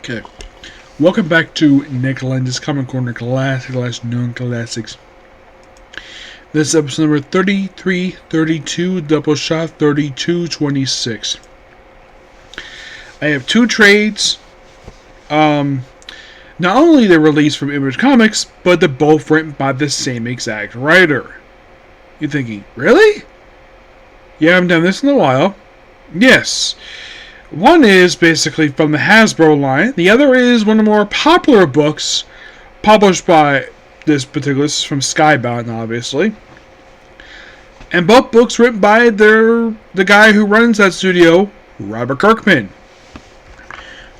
Okay. Welcome back to Nick Lenz's Comic Corner Classic / Known Classics. This is episode number 3332, Doubleshot 3226. I have two trades. Not only they're released from Image Comics, but they're both written by the same exact writer. You're thinking, really? You haven't done this in a while? Yes. One is basically from the Hasbro line. The other is one of the more popular books published by this particular. This is from Skybound, obviously. And both books written by the guy who runs that studio, Robert Kirkman.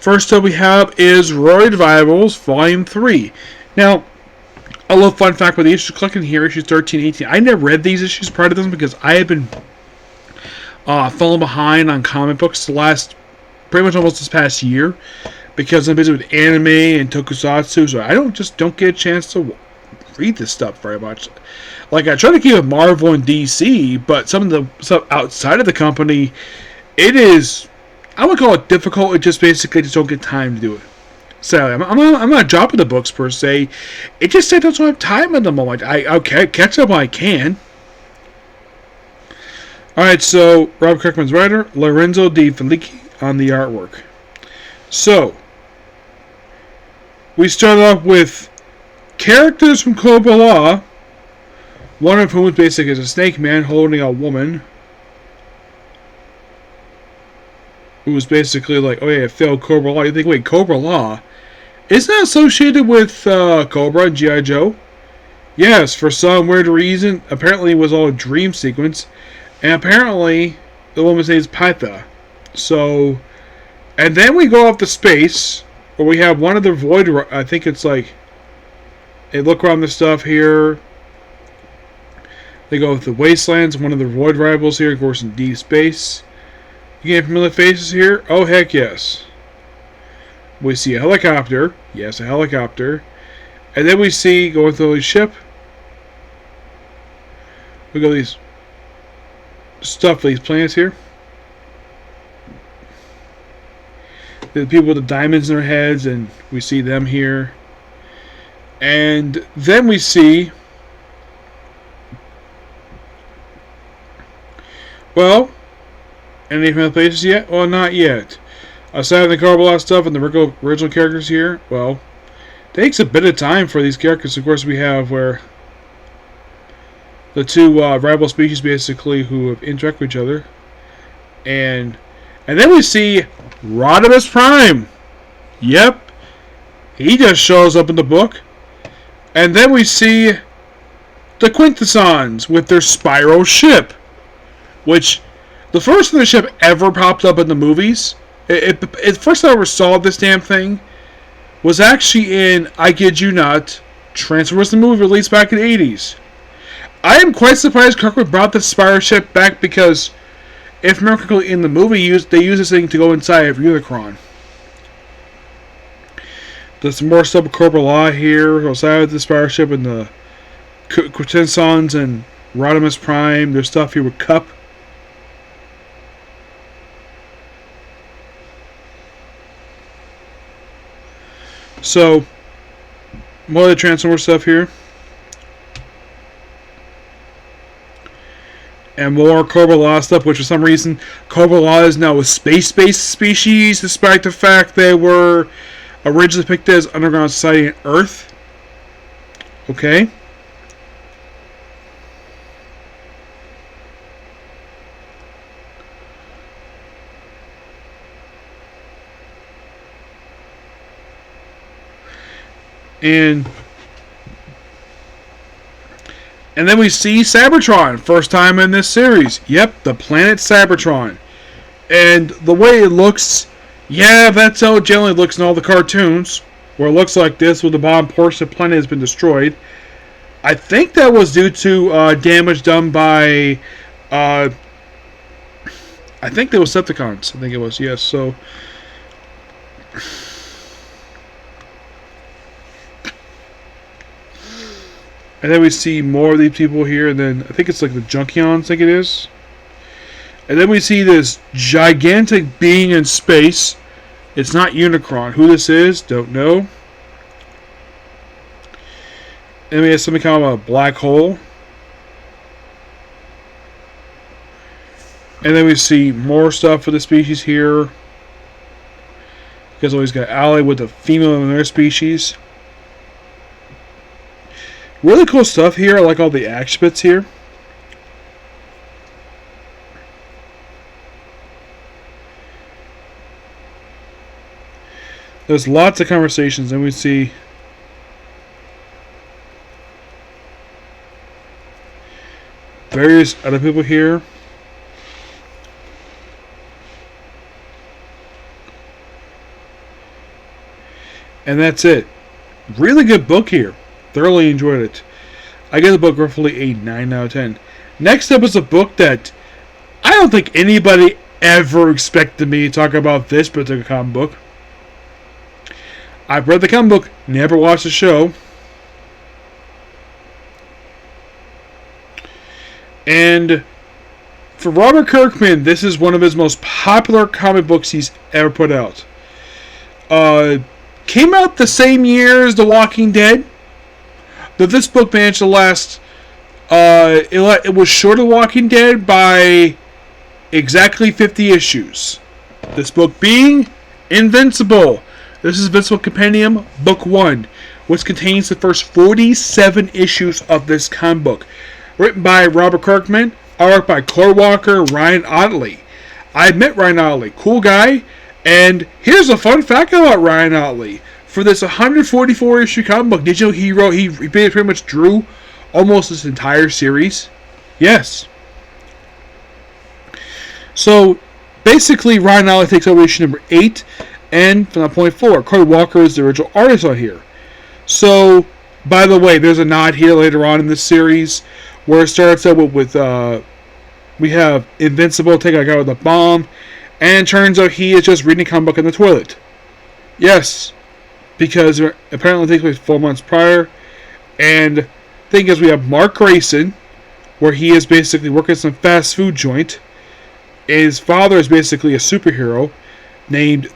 First up we have is Roid Rivals Volume 3. Now, a little fun fact with the issue collecting here, issues 13 and 18. I never read these issues prior to them because I had been falling behind on comic books pretty much almost this past year because I'm busy with anime and tokusatsu, so I don't get a chance to read this stuff very much. Like, I try to keep it Marvel and DC, but some of the stuff outside of the company, it is, I would call it difficult. It just basically just don't get time to do it. So I'm not dropping the books per se. It just I don't have time at the moment. I'll catch up when I can. Alright, so Rob Kirkman's writer, Lorenzo Di Felici on the artwork. So, we start off with characters from Cobra Law, one of whom is basically a snake man holding a woman who was basically like, oh yeah, it failed Cobra Law. You think, wait, Cobra Law? Isn't that associated with Cobra and G.I. Joe? Yes, for some weird reason. Apparently it was all a dream sequence. And apparently, the woman's name is Theta. So, and then we go off to space, where we have one of the void, I think it's like, they look around the stuff here. They go with the wastelands, one of the void rivals here, of course, in deep space. You get familiar faces here? Oh, heck yes. We see a helicopter. Yes, a helicopter. And then we see, going through the ship, we go these stuff, these planets here. The people with the diamonds in their heads, and we see them here. And then we see, well, any familiar faces yet? Well, not yet. Aside from the Cobra stuff and the original characters here, well, it takes a bit of time for these characters. Of course, we have where the two rival species basically who have interact with each other, and then we see Rodimus Prime. Yep, he just shows up in the book, and then we see the Quintessons with their spiral ship, which the first time the ship ever popped up in the movies. It first time I ever saw this damn thing was actually in, I kid you not, Transformers the movie released back in the 80s. I am quite surprised Kirkman brought the spiral ship back because, if I remember correctly, in the movie they use this thing to go inside of Unicron. There's some more stuff with Cobra Law here, outside of the spiral ship and the Quintessons and Rodimus Prime. There's stuff here with Cup. So, more of the Transformers stuff here. And more Cobra Law stuff, which for some reason, Cobra Law is now a space-based species, despite the fact they were originally picked as underground society on Earth. Okay. And then we see Cybertron, first time in this series. Yep, the planet Cybertron. And the way it looks, yeah, that's how it generally looks in all the cartoons, where it looks like this with the bottom portion of the planet has been destroyed. I think that was due to damage done by, I think they were Decepticons. I think it was, yes, so. And then we see more of these people here, and then I think it's like the Junkions, I think it is. And then we see this gigantic being in space It's not Unicron. Who this is, don't know. And we have something called a black hole. And then we see more stuff for the species here. Because always got ally with the female in their species. Really cool stuff here. I like all the action bits here. There's lots of conversations, and we see various other people here. And that's it. Really good book here. Thoroughly enjoyed it. I give the book roughly a 9 out of 10. Next up is a book that I don't think anybody ever expected me to talk about this particular comic book. I've read the comic book, never watched the show. And for Robert Kirkman, this is one of his most popular comic books he's ever put out. Came out the same year as The Walking Dead. Though this book managed to last... it was short of Walking Dead by exactly 50 issues. This book being Invincible. This is Invincible Compendium, Book 1, which contains the first 47 issues of this comic book. Written by Robert Kirkman, art by Claire Walker, Ryan Ottley. I met Ryan Ottley, cool guy, and here's a fun fact about Ryan Ottley. For this 144 issue comic book, did you know he pretty much drew almost this entire series? Yes. So, basically, Ryan Ottley takes over issue number 8, and from that point forward, Claire Walker is the original artist on here. So, by the way, there's a nod here later on in this series where it starts out with we have Invincible take a guy with a bomb, and it turns out he is just reading a comic book in the toilet. Yes, because apparently it takes place 4 months prior. And the thing is, we have Mark Grayson, where he is basically working at some fast food joint. His father is basically a superhero named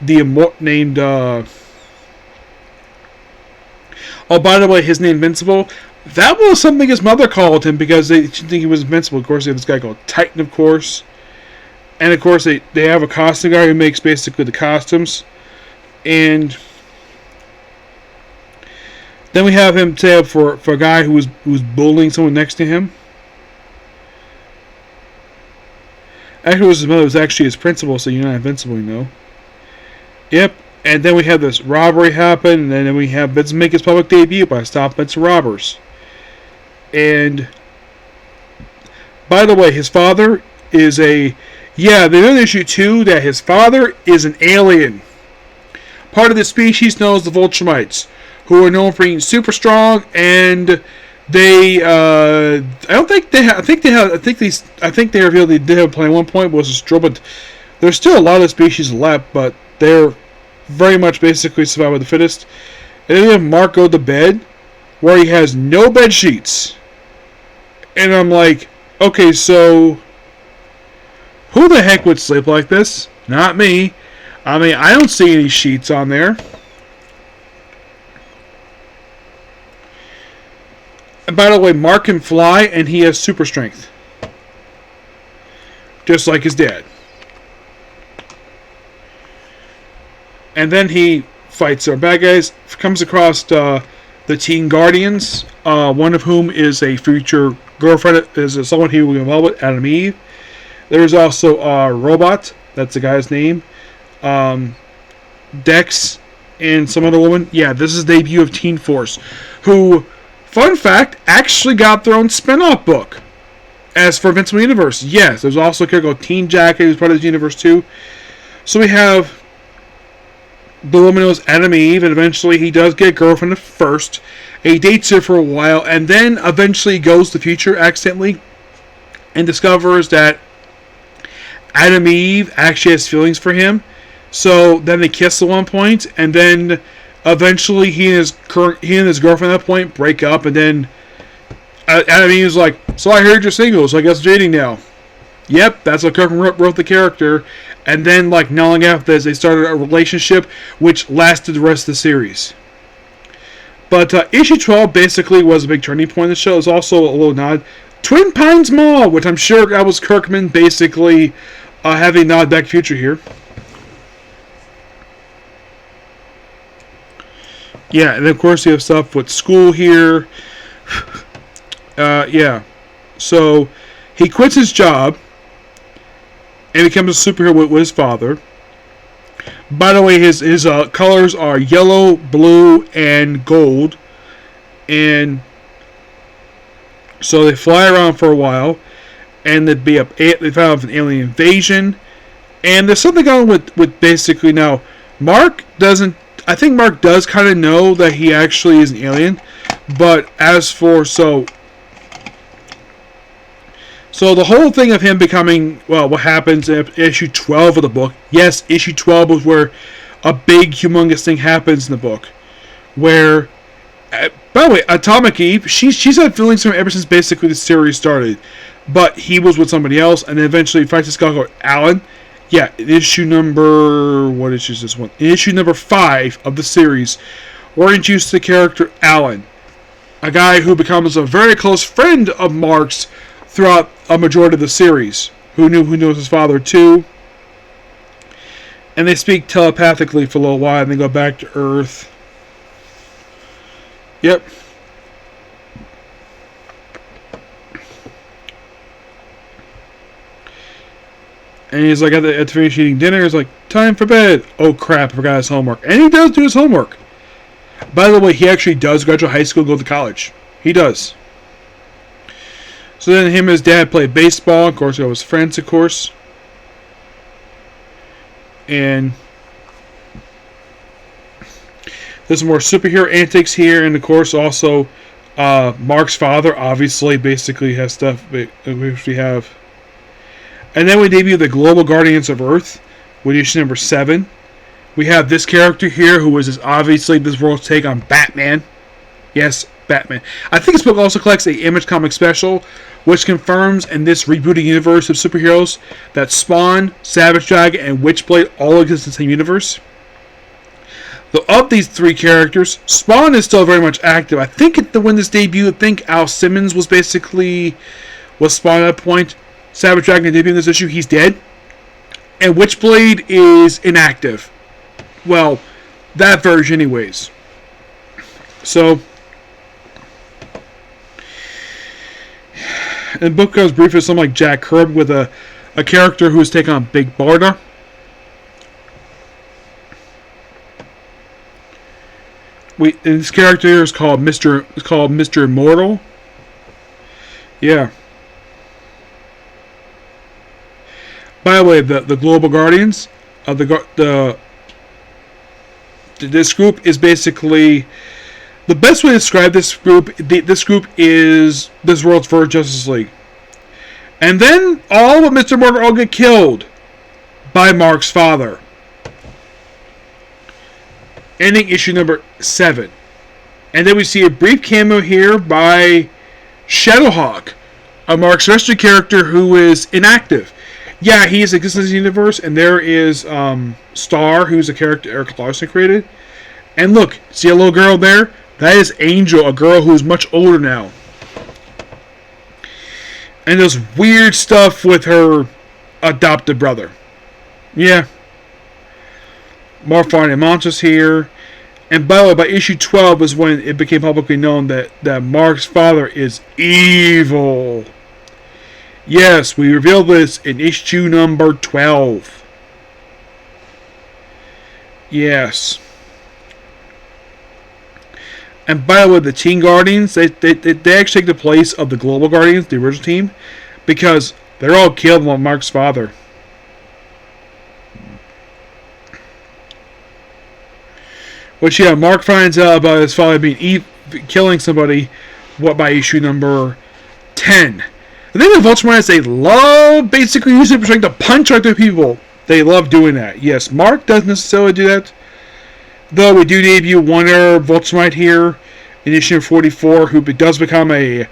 oh, by the way, his name Invincible. That was something his mother called him because they didn't think he was invincible. Of course, they have this guy called Titan, of course. And, of course, they have a costume guy who makes basically the costumes. And then we have him tab for a guy who was bullying someone next to him. Actually, his mother was actually his principal, so you're not invincible, you know. Yep. And then we have this robbery happen, and then we have Vince make his public debut by stopping Vince robbers. And, by the way, his father is a... Yeah, they did issue 2 that his father is an alien. Part of the species known as the Vulturemites, who are known for being super strong, and they... I think they revealed they did have a plan at one point, but it was a stroke, but there's still a lot of species left, but they're very much basically survival of the fittest. And then we have Mark go to bed, where he has no bed sheets. And I'm like, okay, so who the heck would sleep like this? Not me. I mean, I don't see any sheets on there. And by the way, Mark can fly, and he has super strength. Just like his dad. And then he fights our bad guys. Comes across the Teen Guardians, one of whom is a future girlfriend, is someone he will be involved with, Adam Eve. There's also Robot, that's the guy's name. Dex, and some other woman. Yeah, this is the debut of Teen Force, who, fun fact, actually got their own spin-off book. As for Invincible Universe, yes, there's also a character called Teen Jacket, who's part of this universe too. So we have the woman knows Adam Eve, and eventually he does get a girlfriend at first. He dates her for a while, and then eventually goes to the future accidentally and discovers that Adam Eve actually has feelings for him. So then they kiss at one point, and then eventually he and his girlfriend at that point break up, and then Adam Eve is like, so I heard you're single, so I guess we're dating now. Yep, that's what Kirkman wrote the character. And then, like, not long after this, they started a relationship which lasted the rest of the series. But issue 12 basically was a big turning point in the show. It was also a little nod. Twin Pines Mall, which I'm sure that was Kirkman basically having a nod back future here. Yeah, and of course you have stuff with school here. Yeah. So, he quits his job and becomes a superhero with his father. By the way, his colors are yellow, blue, and gold. And so they fly around for a while. And they found an alien invasion. And there's something going on with basically now. I think Mark does kind of know that he actually is an alien. But as for, so the whole thing of him becoming, well, what happens in issue 12 of the book. Yes, issue 12 is where a big, humongous thing happens in the book. Where, by the way, Atomic Eve, she's had feelings for him ever since basically the series started. But he was with somebody else, and then eventually fights this guy called Alan. Yeah, in issue number, what issue is this one? In issue number 5 of the series, we're introduced to the character Alan. A guy who becomes a very close friend of Mark's throughout a majority of the series, who knows his father too. And they speak telepathically for a little while, and they go back to Earth. Yep. And he's like, at the finish eating dinner, he's like, time for bed. Oh crap, I forgot his homework. And he does do his homework. By the way, he actually does graduate high school and go to college. He does. So then him and his dad play baseball. Of course, he was friends, of course. And there's more superhero antics here. And, of course, also Mark's father, obviously, basically has stuff which we have. And then we debut the Global Guardians of Earth, with issue number 7. We have this character here, who is obviously this world's take on Batman. Yes, Batman. I think this book also collects a Image comic special, which confirms in this rebooted universe of superheroes that Spawn, Savage Dragon, and Witchblade all exist in the same universe. Though of these 3 characters, Spawn is still very much active. I think when this debuted, I think Al Simmons was Spawn at that point. Savage Dragon debuted in this issue, he's dead. And Witchblade is inactive. Well, that version anyways. So, and the book goes briefly with something like Jack Kirby with a character who's taken on Big Barda. And this character here is called Mr. Immortal. Yeah. By the way, the Global Guardians of this group is basically the best way to describe this group. This group is this world's first Justice League, and then all but Mr. Murder all get killed by Mark's father. Ending issue number 7, and then we see a brief cameo here by Shadowhawk, a Mark's rescue character who is inactive. Yeah, he exists in this universe, and there is Star, who's a character Eric Larson created. And look, see a little girl there? That is Angel, a girl who is much older now. And there's weird stuff with her adopted brother. Yeah. More fun and monsters here. And by the way, by issue 12 is when it became publicly known that Mark's father is evil. Yes, we revealed this in issue number 12. Yes. And by the way, the Teen Guardians, they actually take the place of the Global Guardians, the original team, because they're all killed by Mark's father. Which, yeah, Mark finds out about his father killing somebody, by issue number 10. The thing with Ultraman is they love basically using strength to punch out their people. They love doing that. Yes, Mark doesn't necessarily do that. Though we do debut Wonder Voltramite here in issue 44, who does become a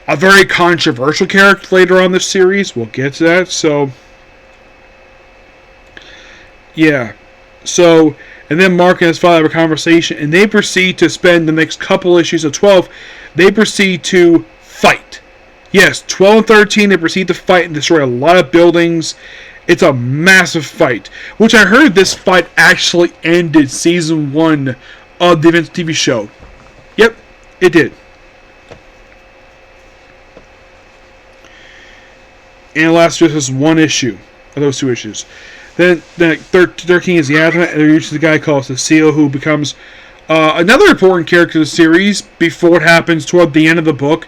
a very controversial character later on in the series. We'll get to that. So, yeah. So, and then Mark and his father have a conversation, and they proceed to spend the next couple issues of 12. They proceed to fight. Yes, 12 and 13, they proceed to fight and destroy a lot of buildings. It's a massive fight, which I heard this fight actually ended season 1 of the Invincible TV show. Yep, it did. And it lasts just one issue of those 2 issues. Then 13 is the Advent, and there uses a guy called Cecile, who becomes another important character of the series before it happens toward the end of the book,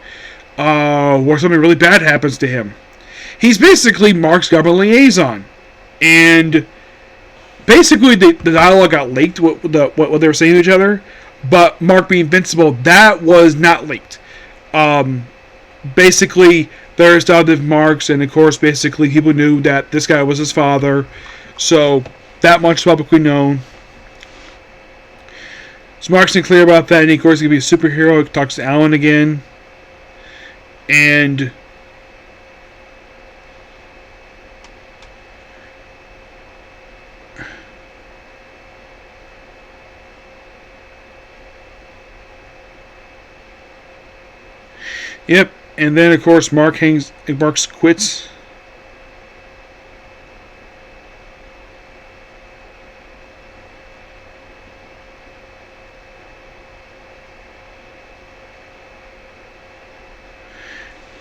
where something really bad happens to him. He's basically Mark's government liaison, and basically the dialogue got leaked, what they were saying to each other, but Mark being invincible, that was not leaked. Basically, there's the other Marks, and of course, basically, people knew that this guy was his father, so that much is publicly known. So Mark's clear about that, and he, of course, he's going to be a superhero. He talks to Alan again, and yep, and then of course Mark quits.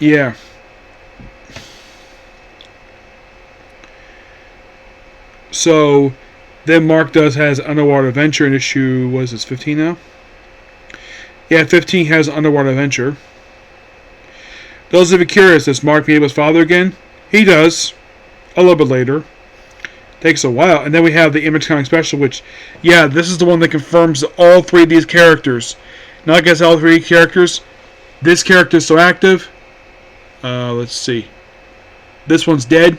Yeah. So then Mark has underwater adventure in issue, was this 15 now? Yeah, 15 has underwater adventure. Those of you curious, does Mark meet his father again? He does. A little bit later. Takes a while. And then we have the Image Comic Special, which, yeah, this is the one that confirms all 3 of these characters. Now, I guess all 3 characters. This character is still active. Let's see. This one's dead.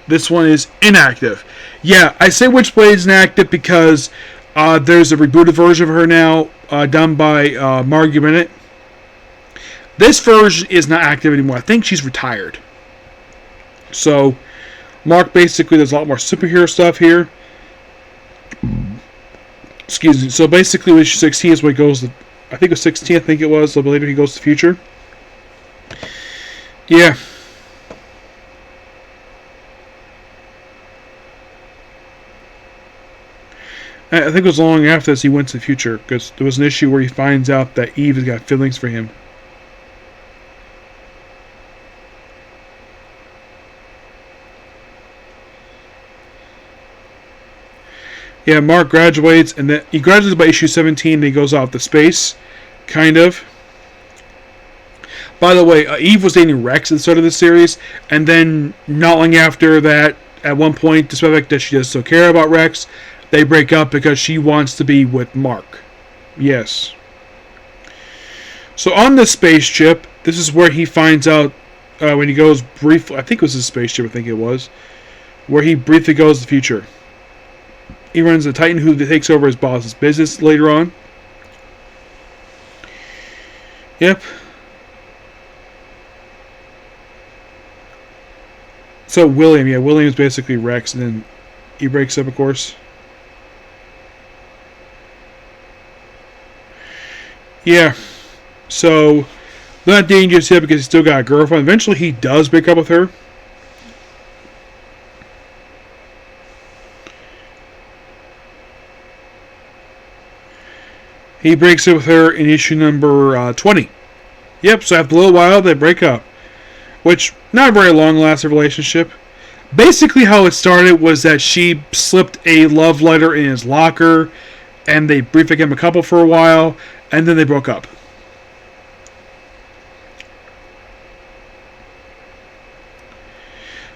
This one is inactive. Yeah, I say Witchblade is inactive because there's a rebooted version of her now done by Margie Bennett. This version is not active anymore. I think she's retired. So, Mark basically does a lot more superhero stuff here. Excuse me. So basically, issue 16 is where he goes. I think it was 16. I think it was. A little bit later, he goes to the future. Yeah. I think it was long after this he went to the future, because there was an issue where he finds out that Eve has got feelings for him. Yeah, Mark graduates, and then he graduates by issue 17, and he goes off to space, kind of. By the way, Eve was dating Rex at the start of the series, and then not long after that, at one point, despite the fact that she does still care about Rex, they break up because she wants to be with Mark. Yes. So on the spaceship, this is where he finds out when he goes briefly. I think it was his spaceship. I think it was where he briefly goes to the future. He runs a Titan who takes over his boss's business later on. Yep. So William is basically Rex, and then he breaks up, of course. Yeah. So not dangerous yet because he's still got a girlfriend. Eventually he does break up with her. He breaks up with her in issue number 20. Yep, so after a little while they break up. Which, not a very long-lasting relationship. Basically how it started was that she slipped a love letter in his locker, and they briefly became a couple for a while, and then they broke up.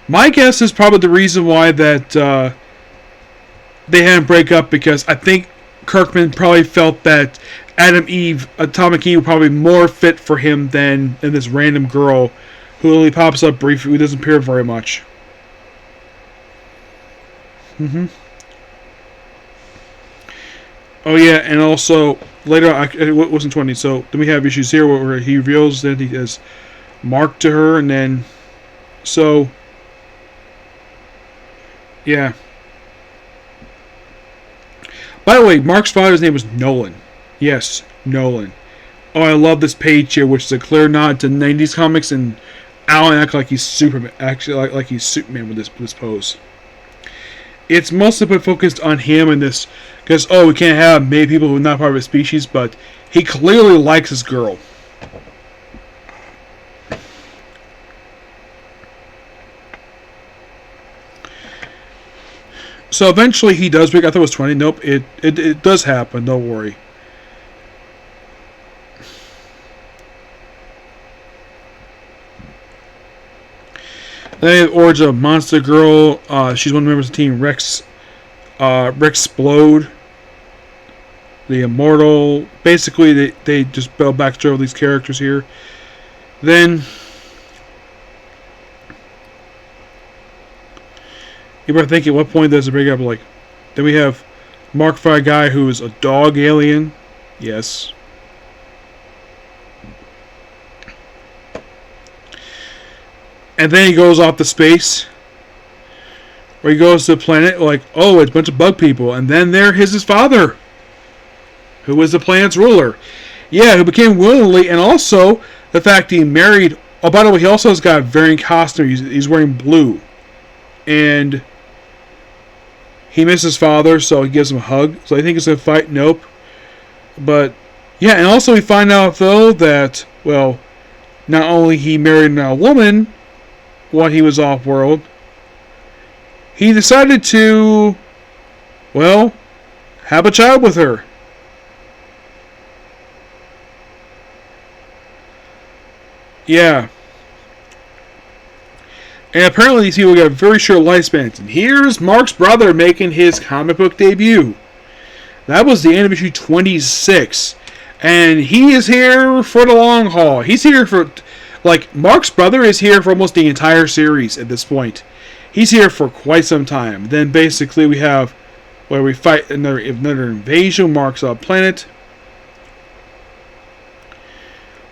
My guess is probably the reason why that they had to break up, because I think Kirkman probably felt that Atomic Eve, would probably be more fit for him than this random girl who only pops up briefly, who doesn't appear very much. Oh yeah, and also later on, it wasn't 20. So then we have issues here where he reveals that he has Mark to her, and then so yeah. By the way, Mark's father's name was Nolan. Yes, Nolan. Oh, I love this page here, which is a clear nod to '90s comics, and Alan acts like he's Superman. Actually, like he's Superman with this pose. It's mostly been focused on him and this, because we can't have many people who are not part of his species, but he clearly likes this girl. So eventually he does break. I thought it was 20. Nope, it does happen. Don't worry. Then the origin of Monster Girl. She's one of the members of the team Rex. Rexplode. The Immortal. Basically, they just build backstory of these characters here. Then you better think at what point does it break up? Like, then we have Mark V guy who is a dog alien. Yes. And then he goes off to space, where he goes to the planet, like, oh, it's a bunch of bug people. And then there is his father, who was the planet's ruler. Yeah, who became willingly, and also the fact he married. Oh, by the way, he also has got a variant costume. He's wearing blue. And he misses his father, so he gives him a hug. So I think he's going to fight. Nope. But, yeah, and also we find out, though, that, well, not only he married a woman while he was off-world, he decided to, well, have a child with her. Yeah. And apparently these people got very short lifespans. And here's Mark's brother making his comic book debut. That was the end of issue 26. And he is here for the long haul. He's here for... Like, Mark's brother is here for almost the entire series at this point. He's here for quite some time. Then basically we have where we fight another invasion. Mark's planet.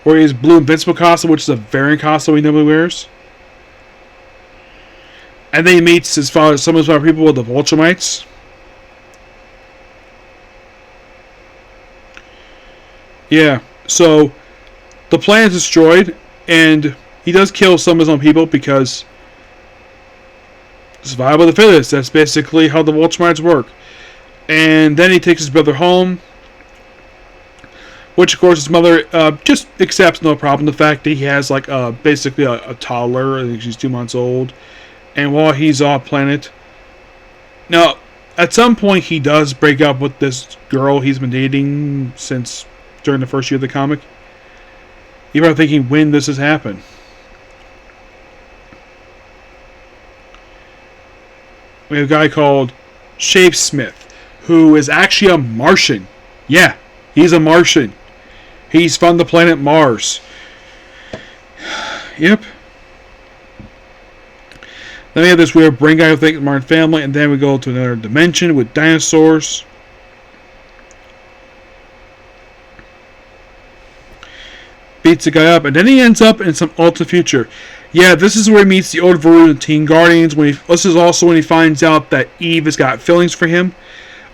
Where he has blue Invincible costume, which is a variant costume he normally wears. And then he meets his father, some of his father people with the Vulturemites. Yeah, so the planet is destroyed. And he does kill some of his own people because survival of the fittest. That's basically how the Vulturemites work. And then he takes his brother home, which of course his mother just accepts no problem. The fact that he has like basically a toddler. I think she's 2 months old. And while he's off planet, now at some point he does break up with this girl he's been dating since during the first year of the comic. You are thinking when this has happened. We have a guy called Shapesmith, who is actually a Martian. Yeah, he's a Martian. He's from the planet Mars. Yep. Then we have this weird brain guy who thinks Martin family, and then we go to another dimension with dinosaurs. Beats the guy up, and then he ends up in some alternate future. Yeah, this is where he meets the old Varun and Teen Guardians. This is also when he finds out that Eve has got feelings for him.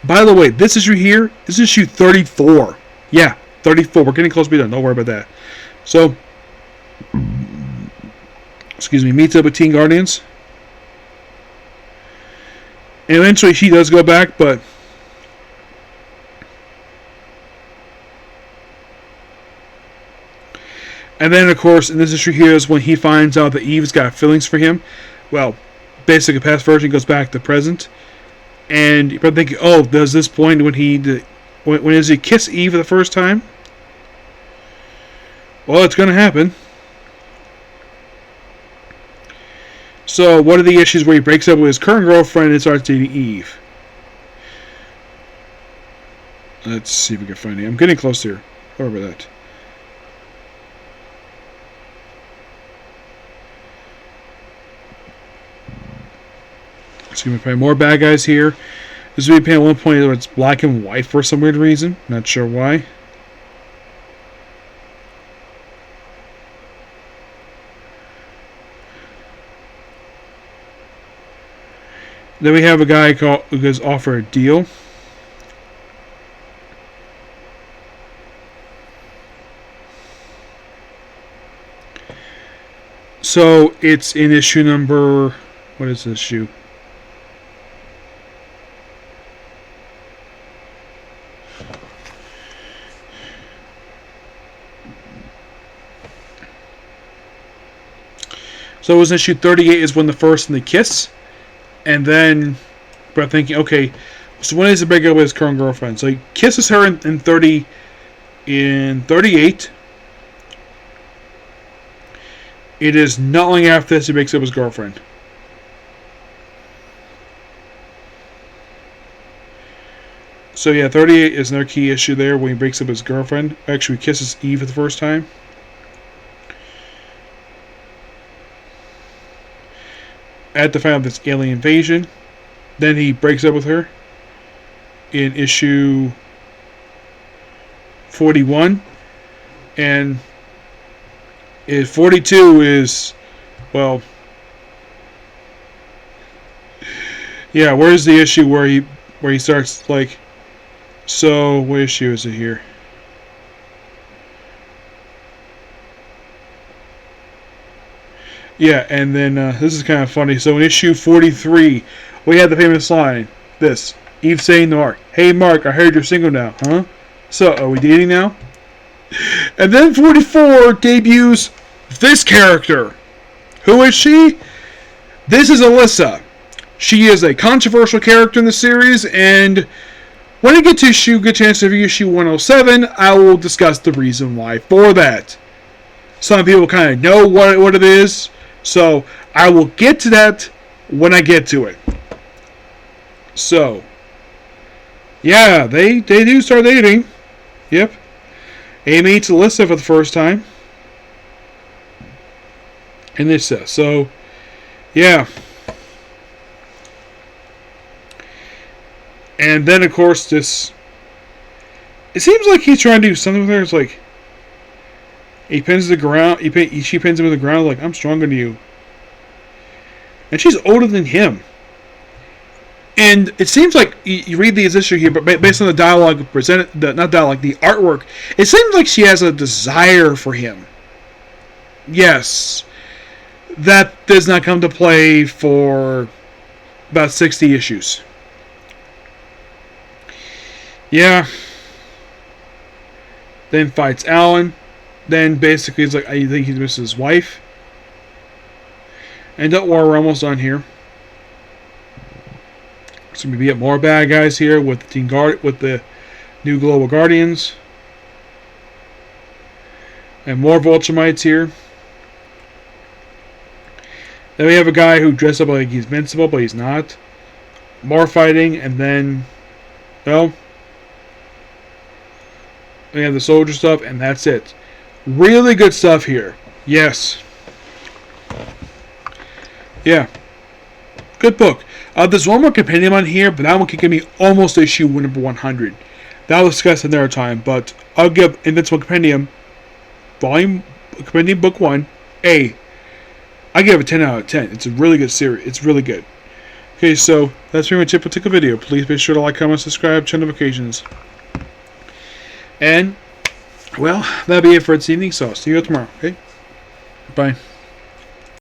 By the way, this issue here, this is issue 34. Yeah, 34. We're getting close to be done. Don't worry about that. So, excuse me, meets up with Teen Guardians. And eventually she does go back, but and then, of course, in this issue here is when he finds out that Eve's got feelings for him. Well, basically, past version goes back to present. And you're probably thinking, oh, there's this point when does he kiss Eve for the first time? Well, it's going to happen. So, what are the issues where he breaks up with his current girlfriend and starts dating Eve? Let's see if we can find it. I'm getting close here. Sorry about that. Excuse me, probably more bad guys here. This would be at one point where it's black and white for some weird reason. Not sure why. Then we have a guy who goes offer a deal. So it's in issue number. What is this issue? So it was issue 38 is when the first and the kiss. And then, but I'm thinking, okay, so when does he break up with his current girlfriend? So he kisses her in 38. It is not long after this he breaks up with his girlfriend. So yeah, 38 is another key issue there when he breaks up with his girlfriend. Actually, he kisses Eve for the first time. At the time of this alien invasion. Then he breaks up with her in issue 41. And 42 is, well, yeah, where's the issue where he starts like, so what issue is it here? Yeah, and then this is kind of funny. So in issue 43, we had the famous line. This. Eve saying to Mark, "Hey Mark, I heard you're single now, huh? So, are we dating now?" And then 44 debuts this character. Who is she? This is Alyssa. She is a controversial character in the series, and when I get to good chance to review issue 107, I will discuss the reason why for that. Some people kind of know what it is. So, I will get to that when I get to it. So, yeah, they do start dating. Yep. Amy meets Alyssa for the first time. And this says, so, yeah. And then, of course, this... It seems like he's trying to do something with her. It's like... He pins the ground. She pins him to the ground like, I'm stronger than you. And she's older than him. And it seems like you read these issues here, but based on the dialogue presented, not dialogue, the artwork, it seems like she has a desire for him. Yes, that does not come to play for about 60 issues. Yeah. Then fights Alan. Then basically it's like, I think he misses his wife. And don't worry, we're almost done here. So we get more bad guys here with the new Global Guardians. And more Vulturemites here. Then we have a guy who dressed up like he's Invincible, but he's not. More fighting, and then, well, we have the soldier stuff, and that's it. Really good stuff here. Yes. Yeah. Good book. There's one more compendium on here, but that one can give me almost issue number 100. That was discussed another time, but I'll give Invincible Compendium, Compendium Book 1, A. I give it a 10 out of 10. It's a really good series. It's really good. Okay, so that's pretty much it for the video. Please be sure to like, comment, subscribe, turn notifications. And, well, that'll be it for this evening, so I'll see you tomorrow, okay? Bye.